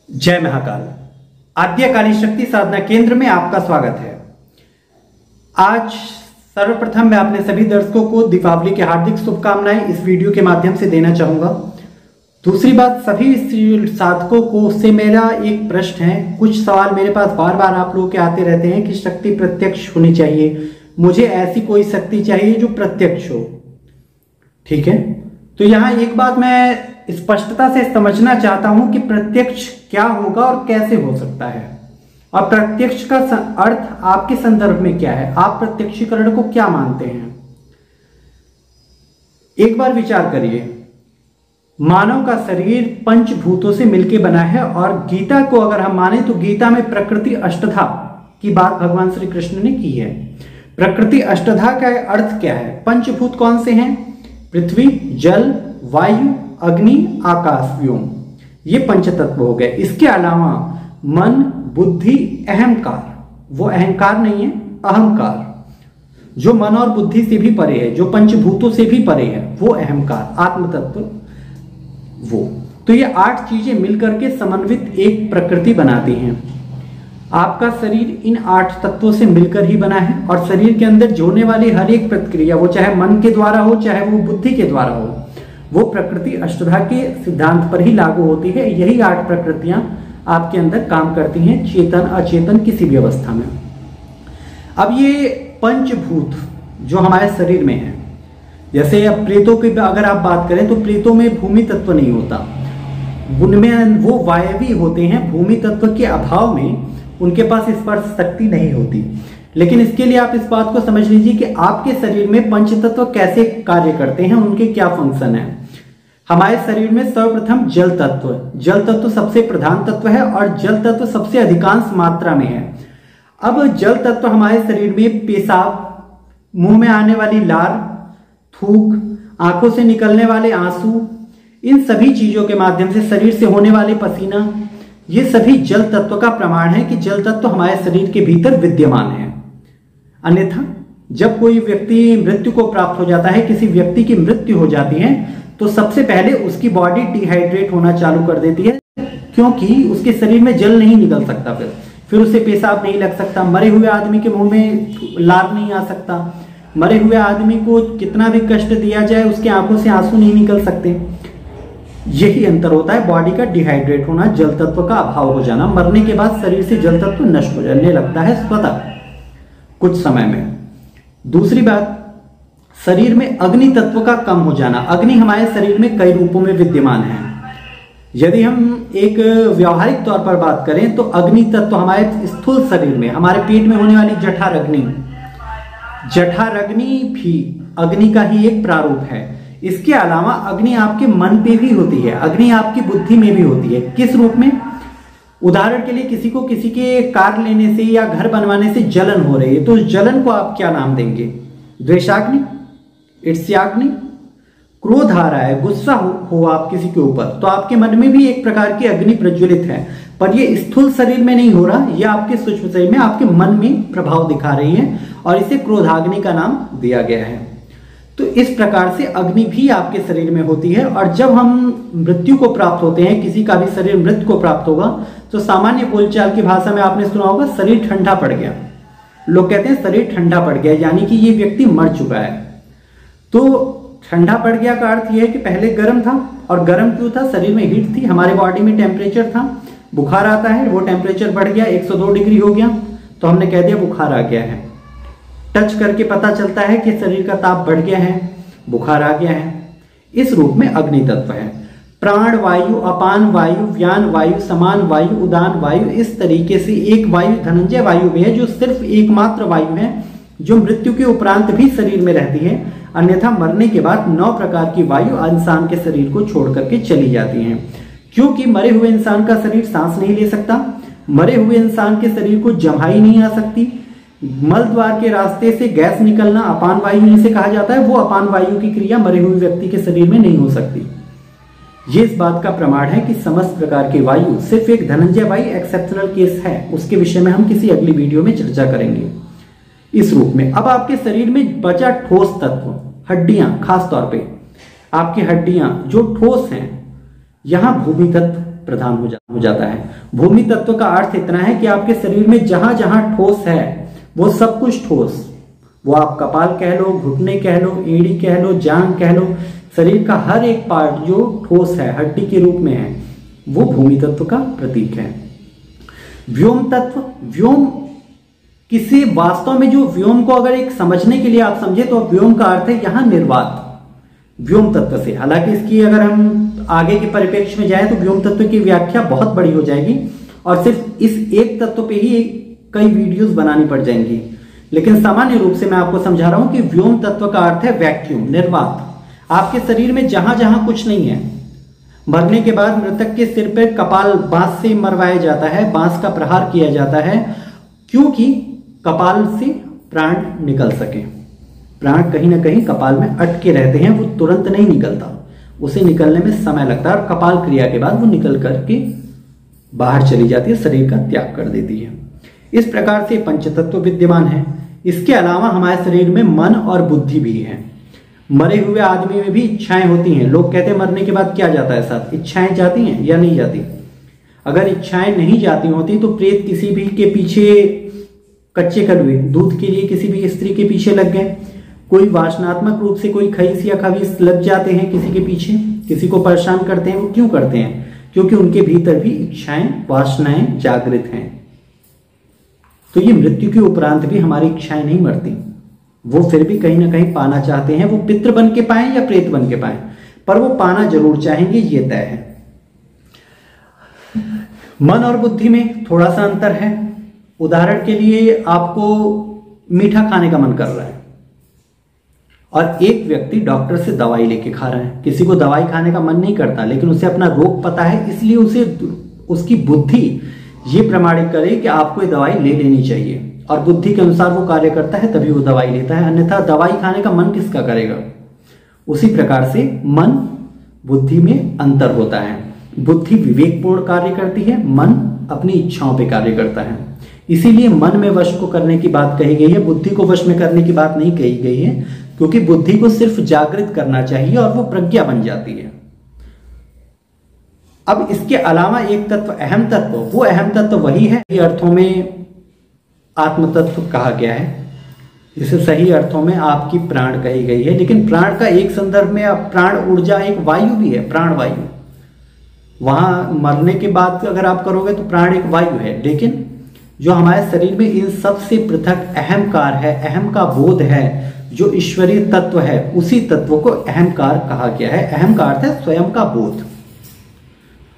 जय महाकाल। आद्यकाली शक्ति साधना केंद्र में आपका स्वागत है। आज सर्वप्रथम मैं अपने सभी दर्शकों को दीपावली की हार्दिक शुभकामनाएं इस वीडियो के माध्यम से देना चाहूंगा। दूसरी बात, सभी साधकों को से मेरा एक प्रश्न है। कुछ सवाल मेरे पास बार बार आप लोगों के आते रहते हैं कि शक्ति प्रत्यक्ष होनी चाहिए, मुझे ऐसी कोई शक्ति चाहिए जो प्रत्यक्ष हो। ठीक है, तो यहाँ एक बात मैं स्पष्टता से समझना चाहता हूं कि प्रत्यक्ष क्या होगा और कैसे हो सकता है, और प्रत्यक्ष का अर्थ आपके संदर्भ में क्या है, आप प्रत्यक्षीकरण को क्या मानते हैं। एक बार विचार करिए, मानव का शरीर पंचभूतों से मिलकर बना है, और गीता को अगर हम माने तो गीता में प्रकृति अष्टधा की बात भगवान श्री कृष्ण ने की है। प्रकृति अष्टधा का अर्थ क्या है? पंचभूत कौन से हैं? पृथ्वी, जल, वायु, अग्नि, आकाश, व्योम, ये पंचतत्व हो गए। इसके अलावा मन, बुद्धि, अहंकार, वो अहंकार नहीं है, अहंकार, जो मन और बुद्धि से भी परे है, जो पंचभूतों से भी परे है, वो अहंकार, आत्म तत्व, वो। तो ये 8 चीजें मिलकर के समन्वित एक प्रकृति बनाती हैं। आपका शरीर इन 8 तत्वों से मिलकर ही बना है, और शरीर के अंदर जोड़ने वाली हर एक प्रक्रिया, वो चाहे मन के द्वारा हो चाहे वो बुद्धि के द्वारा हो, वो प्रकृति अष्टधा के सिद्धांत पर ही लागू होती है। यही 8 प्रकृतियां आपके अंदर काम करती हैं, चेतन अचेतन किसी भी अवस्था में। अब ये पंचभूत जो हमारे शरीर में है, जैसे अब प्रेतों की अगर आप बात करें तो प्रेतों में भूमि तत्व नहीं होता, उनमें वो वायवी होते हैं। भूमि तत्व के अभाव में उनके पास स्पर्श शक्ति नहीं होती। लेकिन इसके लिए आप इस बात को समझ लीजिए कि आपके शरीर में पंचतत्व कैसे कार्य करते हैं, उनके क्या फंक्शन है। हमारे शरीर में सर्वप्रथम जल तत्व सबसे प्रधान तत्व है, और जल तत्व सबसे अधिकांश मात्रा में है। अब जल तत्व हमारे शरीर में पेशाब, मुंह में आने वाली लार, थूक, आंखों से निकलने वाले आंसू, इन सभी चीजों के माध्यम से शरीर से होने वाले पसीना, ये सभी जल तत्व का प्रमाण है कि जल तत्व हमारे शरीर के भीतर विद्यमान है। अन्यथा जब कोई व्यक्ति मृत्यु को प्राप्त हो जाता है, किसी व्यक्ति की मृत्यु हो जाती है, तो सबसे पहले उसकी बॉडी डिहाइड्रेट होना चालू कर देती है, क्योंकि उसके शरीर में जल नहीं निकल सकता, फिर उसे पेशाब नहीं लग सकता, मरे हुए आदमी के मुंह में लार नहीं आ सकता, मरे हुए आदमी को कितना भी कष्ट दिया जाए उसके आंखों से आंसू नहीं निकल सकते। यही अंतर होता है बॉडी का डिहाइड्रेट होना, जल तत्व का अभाव हो जाना। मरने के बाद शरीर से जल तत्व नष्ट हो जाने लगता है स्वतः कुछ समय में। दूसरी बात, शरीर में अग्नि तत्व का कम हो जाना। अग्नि हमारे शरीर में कई रूपों में विद्यमान है। यदि हम एक व्यवहारिक तौर पर बात करें तो अग्नि तत्व हमारे स्थूल शरीर में, हमारे पेट में होने वाली जठराग्नि भी अग्नि का ही एक प्रारूप है। इसके अलावा अग्नि आपके मन पे भी होती है, अग्नि आपकी बुद्धि में भी होती है। किस रूप में? उदाहरण के लिए किसी को किसी के कार लेने से या घर बनवाने से जलन हो रही है, तो उस जलन को आप क्या नाम देंगे? द्वेषाग्नि, ईर्ष्याग्नि। क्रोध आ रहा है, गुस्सा हो आप किसी के ऊपर, तो आपके मन में भी एक प्रकार की अग्नि प्रज्वलित है, पर ये स्थूल शरीर में नहीं हो रहा, यह आपके सूक्ष्म शरीर में, आपके मन में प्रभाव दिखा रही है, और इसे क्रोधाग्नि का नाम दिया गया है। तो इस प्रकार से अग्नि भी आपके शरीर में होती है। और जब हम मृत्यु को प्राप्त होते हैं, किसी का भी शरीर मृत्यु को प्राप्त होगा, तो सामान्य बोलचाल की भाषा में आपने सुना होगा शरीर ठंडा पड़ गया। लोग कहते हैं शरीर ठंडा पड़ गया, यानी कि ये व्यक्ति मर चुका है। तो ठंडा पड़ गया का अर्थ यह है कि पहले गर्म था, और गर्म क्यों था? शरीर में हीट थी, हमारे बॉडी में टेम्परेचर था, बुखार आता है, वो टेम्परेचर बढ़ गया, 102 डिग्री हो गया, तो हमने कह दिया बुखार आ गया है। टच करके पता चलता है कि शरीर का ताप बढ़ गया है, बुखार आ गया है। इस रूप में अग्नि तत्व है। प्राण वायु, अपान वायु, व्यान वायु, समान वायु, उदान वायु, इस तरीके से एक वायु धनंजय वायु भी है, जो सिर्फ एकमात्र वायु है जो मृत्यु के उपरांत भी शरीर में रहती है। अन्यथा मरने के बाद 9 प्रकार की वायु इंसान के शरीर को छोड़ करके चली जाती हैं, क्योंकि मरे हुए इंसान का शरीर सांस नहीं ले सकता, मरे हुए इंसान के शरीर को जमाई नहीं आ सकती। मल द्वार के रास्ते से गैस निकलना अपान वायु जिसे कहा जाता है, वो अपान वायु की क्रिया मरे हुए व्यक्ति के शरीर में नहीं हो सकती। ये इस बात का प्रमाण है कि समस्त प्रकार की वायु, सिर्फ एक धनंजय वायु एक्सेप्शनल केस है, उसके विषय में हम किसी अगली वीडियो में चर्चा करेंगे। इस रूप में अब आपके शरीर में बचा ठोस तत्व, हड्डियां, खास तौर पे आपकी हड्डियां जो ठोस हैं, यहां भूमि तत्व, प्रदान हो जाता है। भूमि तत्व का अर्थ इतना है कि आपके शरीर में जहां जहां ठोस है वो सब कुछ ठोस, वो आप कपाल कह लो, घुटने कह लो, एड़ी कह लो, जांघ कह लो, शरीर का हर एक पार्ट जो ठोस है, हड्डी के रूप में है, वो भूमि तत्व का प्रतीक है। व्योम तत्व, व्योम किसी वास्तव में जो व्योम को अगर एक समझने के लिए आप समझे तो व्योम का अर्थ है यहां निर्वात, व्योम तत्व से। हालांकि इसकी अगर हम आगे के परिप्रेक्ष्य में जाएं तो व्योम तत्व की व्याख्या बहुत बड़ी हो जाएगी और सिर्फ इस एक तत्व पे ही कई वीडियोस बनानी पड़ जाएंगी, लेकिन सामान्य रूप से मैं आपको समझा रहा हूं कि व्योम तत्व का अर्थ है वैक्यूम, निर्वात। आपके शरीर में जहां जहां कुछ नहीं है, मरने के बाद मृतक के सिर पर कपाल बांस से मरवाया जाता है, बांस का प्रहार किया जाता है, क्योंकि कपाल से प्राण निकल सके। प्राण कहीं ना कहीं कपाल में अटके रहते हैं, वो तुरंत नहीं निकलता, उसे निकलने में समय लगता है और कपाल क्रिया के बाद वो निकल करके बाहर चली जाती है, शरीर का त्याग कर देती है। इस प्रकार से पंचतत्व विद्यमान है। इसके अलावा हमारे शरीर में मन और बुद्धि भी है। मरे हुए आदमी में भी इच्छाएं होती हैं। लोग कहते हैं मरने के बाद क्या जाता है साथ, इच्छाएं जाती हैं या नहीं जाती? अगर इच्छाएं नहीं जाती होती तो प्रेत किसी भी के पीछे, कच्चे कलुए दूध के लिए किसी भी स्त्री के पीछे लग गए, कोई वासनात्मक रूप से कोई खईस या खबीस लग जाते हैं किसी के पीछे, किसी को परेशान करते हैं। वो क्यों करते हैं? क्योंकि उनके भीतर भी इच्छाएं, वासनाएं जागृत हैं। तो ये मृत्यु के उपरांत भी हमारी इच्छाएं नहीं मरती, वो फिर भी कहीं ना कहीं पाना चाहते हैं। वो पितृ बन के पाए या प्रेत बन के पाए, पर वो पाना जरूर चाहेंगे, ये तय है। मन और बुद्धि में थोड़ा सा अंतर है। उदाहरण के लिए आपको मीठा खाने का मन कर रहा है और एक व्यक्ति डॉक्टर से दवाई लेके खा रहा है। किसी को दवाई खाने का मन नहीं करता, लेकिन उसे अपना रोग पता है, इसलिए उसे उसकी बुद्धि ये प्रमाणित करे कि आपको ये दवाई ले लेनी चाहिए और बुद्धि के अनुसार वो कार्य करता है, तभी वो दवाई लेता है, अन्यथा दवाई खाने का मन किसका करेगा? उसी प्रकार से मन बुद्धि में अंतर होता है। बुद्धि विवेकपूर्ण कार्य करती है, मन अपनी इच्छाओं पे कार्य करता है। इसीलिए मन में वश को करने की बात कही गई है, बुद्धि को वश में करने की बात नहीं कही गई है, क्योंकि बुद्धि को सिर्फ जागृत करना चाहिए और वो प्रज्ञा बन जाती है। अब इसके अलावा एक तत्व अहम तत्व, वो अहम तत्व वही है अर्थों में आत्म तत्व कहा गया है। इसे सही अर्थों में आपकी प्राण कही गई है, लेकिन प्राण का एक संदर्भ में प्राण ऊर्जा एक वायु भी है, प्राण वायु। वहां मरने के बाद अगर आप करोगे तो प्राण एक वायु है, लेकिन जो हमारे शरीर में इन सब से पृथक अहंकार है, अहम का बोध है, जो ईश्वरीय तत्व है, उसी तत्व को अहंकार कहा गया है। अहंकार है स्वयं का बोध,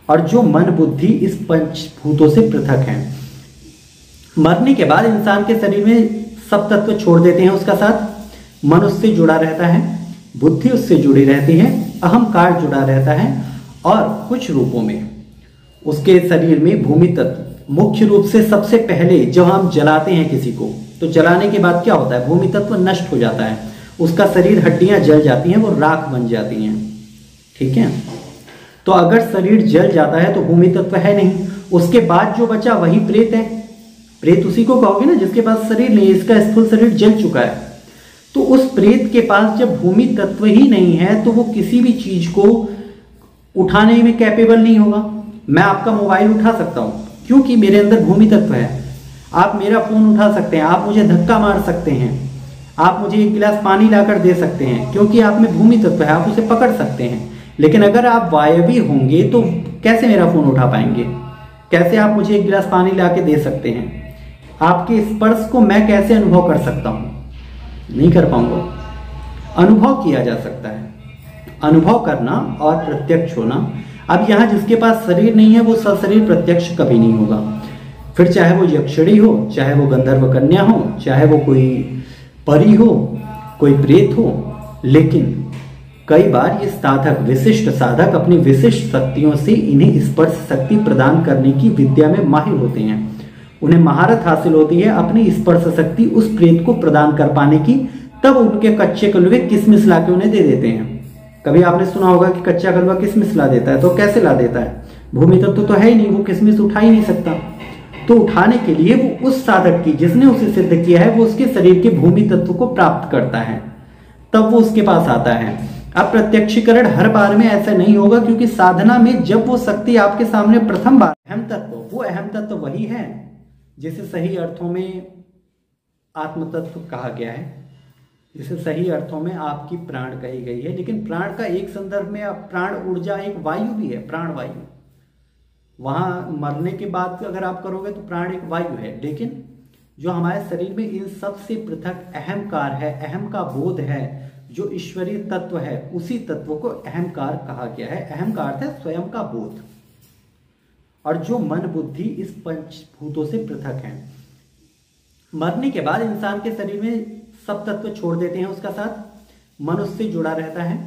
और जो मन बुद्धि इस पंचभूतों से पृथक है। मरने के बाद इंसान के शरीर में सब तत्व छोड़ देते हैं उसका साथ। मन उससे जुड़ा रहता है, बुद्धि उससे जुड़ी रहती है, अहंकार जुड़ा रहता है, और कुछ रूपों में उसके शरीर में भूमि तत्व, मुख्य रूप से सबसे पहले जब हम जलाते हैं किसी को, तो जलाने के बाद क्या होता है? भूमि तत्व नष्ट हो जाता है, उसका शरीर, हड्डियां जल जाती हैं, वो राख बन जाती हैं। ठीक है, तो अगर शरीर जल जाता है तो भूमि तत्व है नहीं, उसके बाद जो बचा वही प्रेत है। प्रेत उसी को कहोगे ना जिसके पास शरीर नहीं, इसका स्थूल शरीर जल चुका है। तो उस प्रेत के पास जब भूमि तत्व ही नहीं है तो वो किसी भी चीज को उठाने में कैपेबल नहीं होगा। मैं आपका मोबाइल उठा सकता हूं क्योंकि मेरे अंदर भूमि तत्व है। आप मेरा फोन उठा सकते हैं, आप मुझे धक्का मार सकते हैं, आप मुझे एक गिलास पानी लाकर दे सकते हैं, क्योंकि आप में भूमि तत्व है, आप उसे पकड़ सकते हैं। लेकिन अगर आप वायवी होंगे तो कैसे मेरा फोन उठा पाएंगे? कैसे आप मुझे एक गिलास पानी ला के दे सकते हैं? आपके स्पर्श को मैं कैसे अनुभव कर सकता हूं? नहीं कर पाऊंगा। अनुभव किया जा सकता है, अनुभव करना और प्रत्यक्ष होना। अब यहां जिसके पास शरीर नहीं है वो सशरीर प्रत्यक्ष कभी नहीं होगा। फिर चाहे वो यक्षिणी हो, चाहे वो गंधर्व कन्या हो, चाहे वो कोई परी हो, कोई प्रेत हो, लेकिन कई बार ये साधक, विशिष्ट साधक अपनी विशिष्ट शक्तियों से इन्हें स्पर्श शक्ति प्रदान करने की विद्या में माहिर होते हैं। उन्हें महारत हासिल होती है अपनी स्पर्श शक्ति उस प्रेत को प्रदान कर पाने की, तब उनके कच्चे कलुए किसमिस ला के उन्हें दे देते हैं। कभी आपने सुना होगा कि कच्चा कलवा किसमिस ला देता है, तो कैसे ला देता है? भूमि तत्व तो है ही नहीं, वो किसमिस उठा ही नहीं सकता। तो उठाने के लिए वो उस साधक की, जिसने उसे सिद्ध किया है, वो उसके शरीर के भूमि तत्व को प्राप्त करता है, तब वो उसके पास आता है। अब प्रत्यक्षीकरण हर बार में ऐसा नहीं होगा, क्योंकि साधना में जब वो शक्ति आपके सामने प्रथम बार, अहम तत्व, वो अहम तत्व वही है जिसे सही अर्थों में आत्म तत्व कहा गया है, जिसे सही अर्थों में आपकी प्राण कही गई है। लेकिन प्राण का एक संदर्भ में प्राण ऊर्जा एक वायु भी है, प्राण वायु। वहां मरने के बाद अगर आप करोगे तो प्राण एक वायु है, लेकिन जो हमारे शरीर में इन सब से पृथक अहंकार है, अहम का बोध है, जो ईश्वरीय तत्व है, उसी तत्व को अहंकार कहा गया है। अहंकार है स्वयं का बोध, और जो मन बुद्धि इस पंचभूतों से पृथक है। मरने के बाद इंसान के शरीर में सब तत्व छोड़ देते हैं उसका साथ। मन उससे जुड़ा रहता है,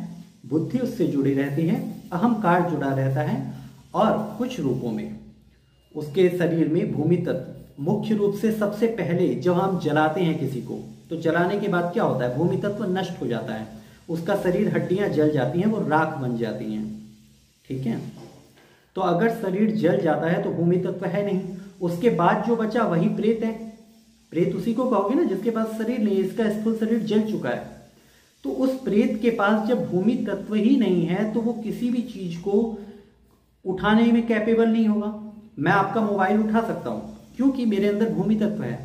बुद्धि उससे जुड़ी रहती है, अहंकार जुड़ा रहता है, और कुछ रूपों में उसके शरीर में भूमि तत्व, मुख्य रूप से सबसे पहले जब हम जलाते हैं किसी को, तो जलाने के बाद क्या होता है, भूमि तत्व नष्ट हो जाता है, उसका शरीर, हड्डियां जल जाती हैं, वो राख बन जाती हैं। ठीक है, तो अगर शरीर जल जाता है तो भूमि तत्व है नहीं, उसके बाद जो बचा वही प्रेत है। प्रेत उसी को कहोगे ना जिसके पास शरीर नहीं, इसका स्थूल शरीर जल चुका है। तो उस प्रेत के पास जब भूमि तत्व ही नहीं है तो वो किसी भी चीज को उठाने में कैपेबल नहीं होगा। मैं आपका मोबाइल उठा सकता हूं क्योंकि मेरे अंदर भूमि तत्व है।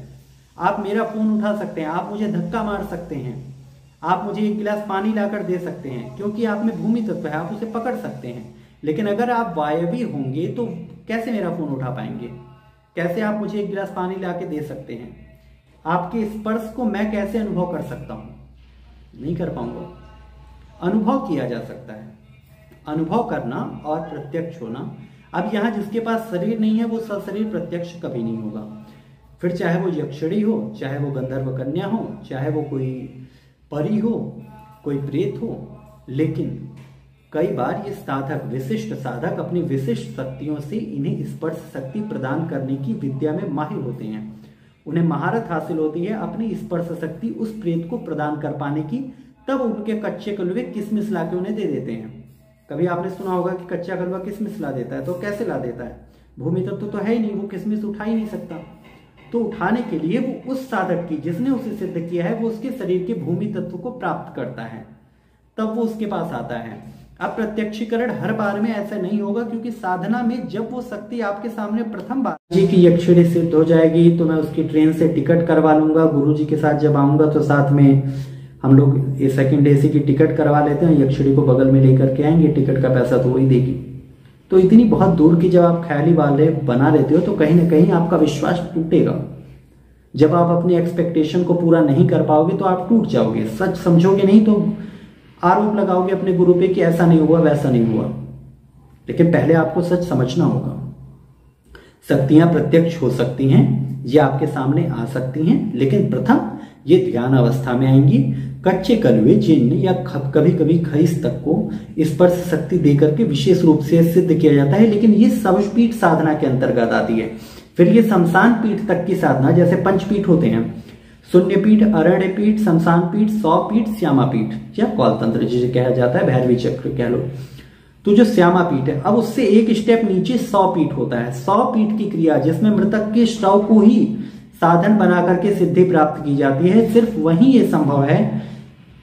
आप मेरा फोन उठा सकते हैं, आप मुझे धक्का मार सकते हैं, आप मुझे एक गिलास पानी लाकर दे सकते हैं, क्योंकि आप में भूमि तत्व है, आप उसे पकड़ सकते हैं। लेकिन अगर आप वायवी होंगे तो कैसे मेरा फोन उठा पाएंगे, कैसे आप मुझे एक गिलास पानी ला के दे सकते हैं, आपके स्पर्श को मैं कैसे अनुभव कर सकता हूं, नहीं कर पाऊंगा। अनुभव किया जा सकता है, अनुभव करना और प्रत्यक्ष होना। अब यहां जिसके पास शरीर नहीं है वो सशरीर प्रत्यक्ष कभी नहीं होगा। फिर चाहे वो यक्षिणी हो, चाहे वो गंधर्व कन्या हो, चाहे वो कोई परी हो, कोई प्रेत हो, लेकिन कई बार ये साधक, विशिष्ट साधक अपनी विशिष्ट शक्तियों से इन्हें स्पर्श शक्ति प्रदान करने की विद्या में माहिर होते हैं। उन्हें महारत हासिल होती है अपनी स्पर्श शक्ति उस प्रेत को प्रदान कर पाने की, तब उनके कच्चे कलवे किसमिस ला के उन्हें दे देते हैं। कभी आपने सुना होगा कि कच्चा कलवा किसमिस ला देता है, तो कैसे ला देता है, भूमि तत्व तो है ही नहीं, वो किसमिस उठा ही नहीं सकता। तो उठाने के लिए वो उस साधक की, जिसने उसे सिद्ध किया है, वो उसके शरीर के भूमि तत्व को प्राप्त करता है, तब वो उसके पास आता है। अब प्रत्यक्षीकरण हर बार में ऐसा नहीं होगा, क्योंकि साधना में जब वो शक्ति आपके सामने प्रथम बार जी की यक्षिणी सिद्ध हो जाएगी तो मैं उसकी ट्रेन से टिकट करवा लूंगा। गुरु जी के साथ जब आऊंगा तो साथ में हम लोग ये सेकंड एसी की टिकट करवा लेते हैं, यक्षिणी को बगल में लेकर के आएंगे, टिकट का पैसा तो वही देगी। तो इतनी बहुत दूर की जब आप ख्याली वाले बना लेते हो तो कहीं ना कहीं आपका विश्वास टूटेगा। जब आप अपनी एक्सपेक्टेशन को पूरा नहीं कर पाओगे तो आप टूट जाओगे, सच समझोगे नहीं तो आरोप लगाओगे अपने गुरु पे कि ऐसा नहीं हुआ, वैसा नहीं हुआ। लेकिन पहले आपको सच समझना होगा। शक्तियां प्रत्यक्ष हो सकती हैं, ये आपके सामने आ सकती हैं, लेकिन प्रथम ये ध्यान अवस्था में आएंगी। कच्चे कलवे, जिन्न या कभी कभी खईस तक को स्पर्श शक्ति देकर के विशेष रूप से सिद्ध किया जाता है, लेकिन ये शवपीठ साधना के अंतर्गत आती है। फिर ये शमशान पीठ तक की साधना, जैसे पंचपीठ होते हैं, शून्य पीठ, अरण्य पीठ, शमशान पीठ, 100 पीठ, श्यामा पीठ या कौल तंत्र जिसे कहा जाता है, भैरवी चक्र कह लो। तो जो श्यामा पीठ है, अब उससे एक स्टेप नीचे 100 पीठ होता है। 100 पीठ की क्रिया जिसमें मृतक के शव को ही साधन बना करके सिद्धि प्राप्त की जाती है, सिर्फ वही ये संभव है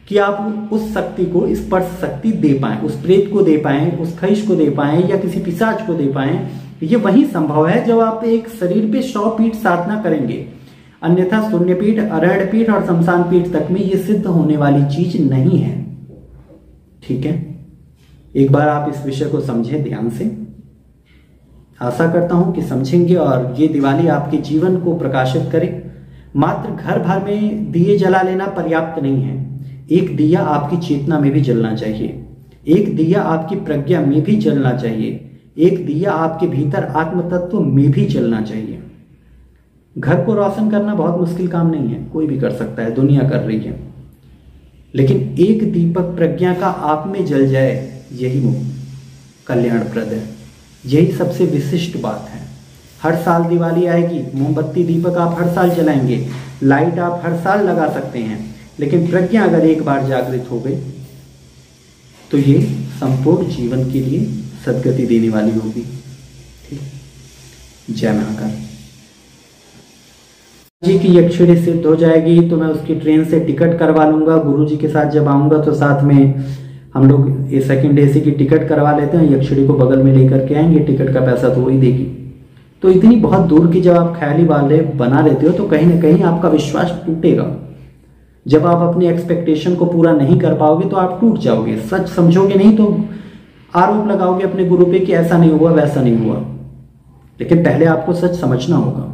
कि आप उस शक्ति को स्पर्श शक्ति दे पाए, उस प्रेत को दे पाए, उस खईश को दे पाए या किसी पिशाच को दे पाए। ये वही संभव है जब आप एक शरीर पे 100 पीठ साधना करेंगे। अन्यथा शून्य पीठ, अरण्य पीठ और शमशान पीठ तक में ये सिद्ध होने वाली चीज नहीं है। ठीक है, एक बार आप इस विषय को समझें ध्यान से। आशा करता हूं कि समझेंगे और ये दिवाली आपके जीवन को प्रकाशित करे। मात्र घर भर में दिए जला लेना पर्याप्त नहीं है। एक दिया आपकी चेतना में भी जलना चाहिए, एक दिया आपकी प्रज्ञा में भी जलना चाहिए, एक दिया आपके भीतर आत्म तत्व में भी जलना चाहिए। घर को रोशन करना बहुत मुश्किल काम नहीं है, कोई भी कर सकता है, दुनिया कर रही है। लेकिन एक दीपक प्रज्ञा का आप में जल जाए, यही कल्याणप्रद है, यही सबसे विशिष्ट बात है। हर साल दिवाली आएगी, मोमबत्ती दीपक आप हर साल जलाएंगे, लाइट आप हर साल लगा सकते हैं, लेकिन प्रज्ञा अगर एक बार जागृत हो गई तो ये संपूर्ण जीवन के लिए सदगति देने वाली होगी। ठीक, जय महाकाल जी की यक्षिणी सिद्ध हो जाएगी तो मैं उसकी ट्रेन से टिकट करवा लूंगा। गुरु जी के साथ जब आऊंगा तो साथ में हम लोग ये सेकंड एसी की टिकट करवा लेते हैं, यक्षिणी को बगल में लेकर के आएंगे, टिकट का पैसा तो वही देगी। तो इतनी बहुत दूर की जब आप ख्याली वाले बना लेते हो तो कहीं ना कहीं आपका विश्वास टूटेगा। जब आप अपनी एक्सपेक्टेशन को पूरा नहीं कर पाओगे तो आप टूट जाओगे। सच समझोगे नहीं तो आरोप लगाओगे अपने गुरु पे कि ऐसा नहीं हुआ, वैसा नहीं हुआ। लेकिन पहले आपको सच समझना होगा।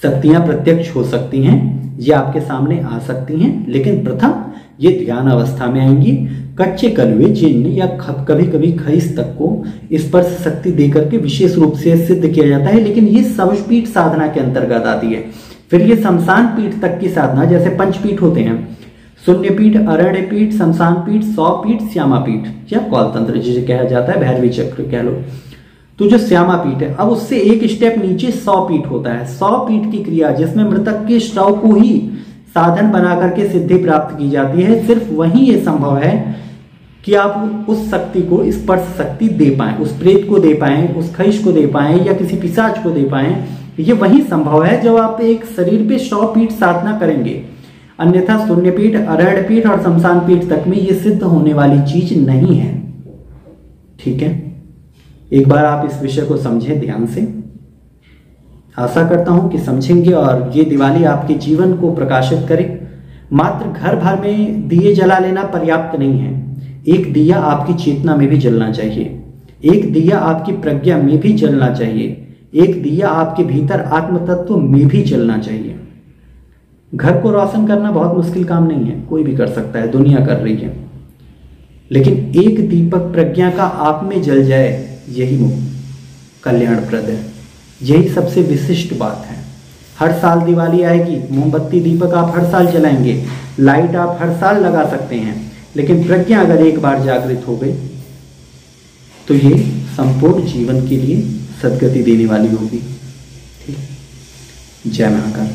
शक्तियां प्रत्यक्ष हो सकती हैं, ये आपके सामने आ सकती हैं, लेकिन प्रथम ये ध्यान अवस्था में आएंगी। कच्चे कलवे जिन या कभी कभी खईस तक को स्पर्श शक्ति देकर के विशेष रूप से सिद्ध किया जाता है, लेकिन ये शवपीठ साधना के अंतर्गत आती है। फिर ये शमशान पीठ तक की साधना, जैसे पंचपीठ होते हैं, शून्य पीठ, अरण्य पीठ, शमशान पीठ, 100 पीठ, श्यामा पीठ या कौलतंत्र जिसे कहा जाता है, भैरवी चक्र कह लो। तो जो श्यामा पीठ है, अब उससे एक स्टेप नीचे 100 पीठ होता है। 100 पीठ की क्रिया जिसमें मृतक के शव को ही साधन बना करके सिद्धि प्राप्त की जाती है, सिर्फ वही ये संभव है कि आप उस शक्ति को स्पर्श शक्ति दे पाएं, उस प्रेत को दे पाएं, उस खईश को दे पाएं या किसी पिशाच को दे पाएं। ये वही संभव है जब आप एक शरीर पे 100 पीठ साधना करेंगे। अन्यथा शून्य पीठ, अरण्य पीठ और शमशान पीठ तक में ये सिद्ध होने वाली चीज नहीं है। ठीक है, एक बार आप इस विषय को समझें ध्यान से। आशा करता हूं कि समझेंगे और ये दिवाली आपके जीवन को प्रकाशित करे। मात्र घर भर में दिए जला लेना पर्याप्त नहीं है। एक दिया आपकी चेतना में भी जलना चाहिए, एक दिया आपकी प्रज्ञा में भी जलना चाहिए, एक दिया आपके भीतर आत्म तत्व में भी जलना चाहिए। घर को रोशन करना बहुत मुश्किल काम नहीं है, कोई भी कर सकता है, दुनिया कर रही है। लेकिन एक दीपक प्रज्ञा का आप में जल जाए, यही कल्याणप्रद है, यही सबसे विशिष्ट बात है। हर साल दिवाली आएगी, मोमबत्ती दीपक आप हर साल जलाएंगे, लाइट आप हर साल लगा सकते हैं, लेकिन प्रज्ञा अगर एक बार जागृत हो गई तो ये संपूर्ण जीवन के लिए सद्गति देने वाली होगी। ठीक, जय महाकाल।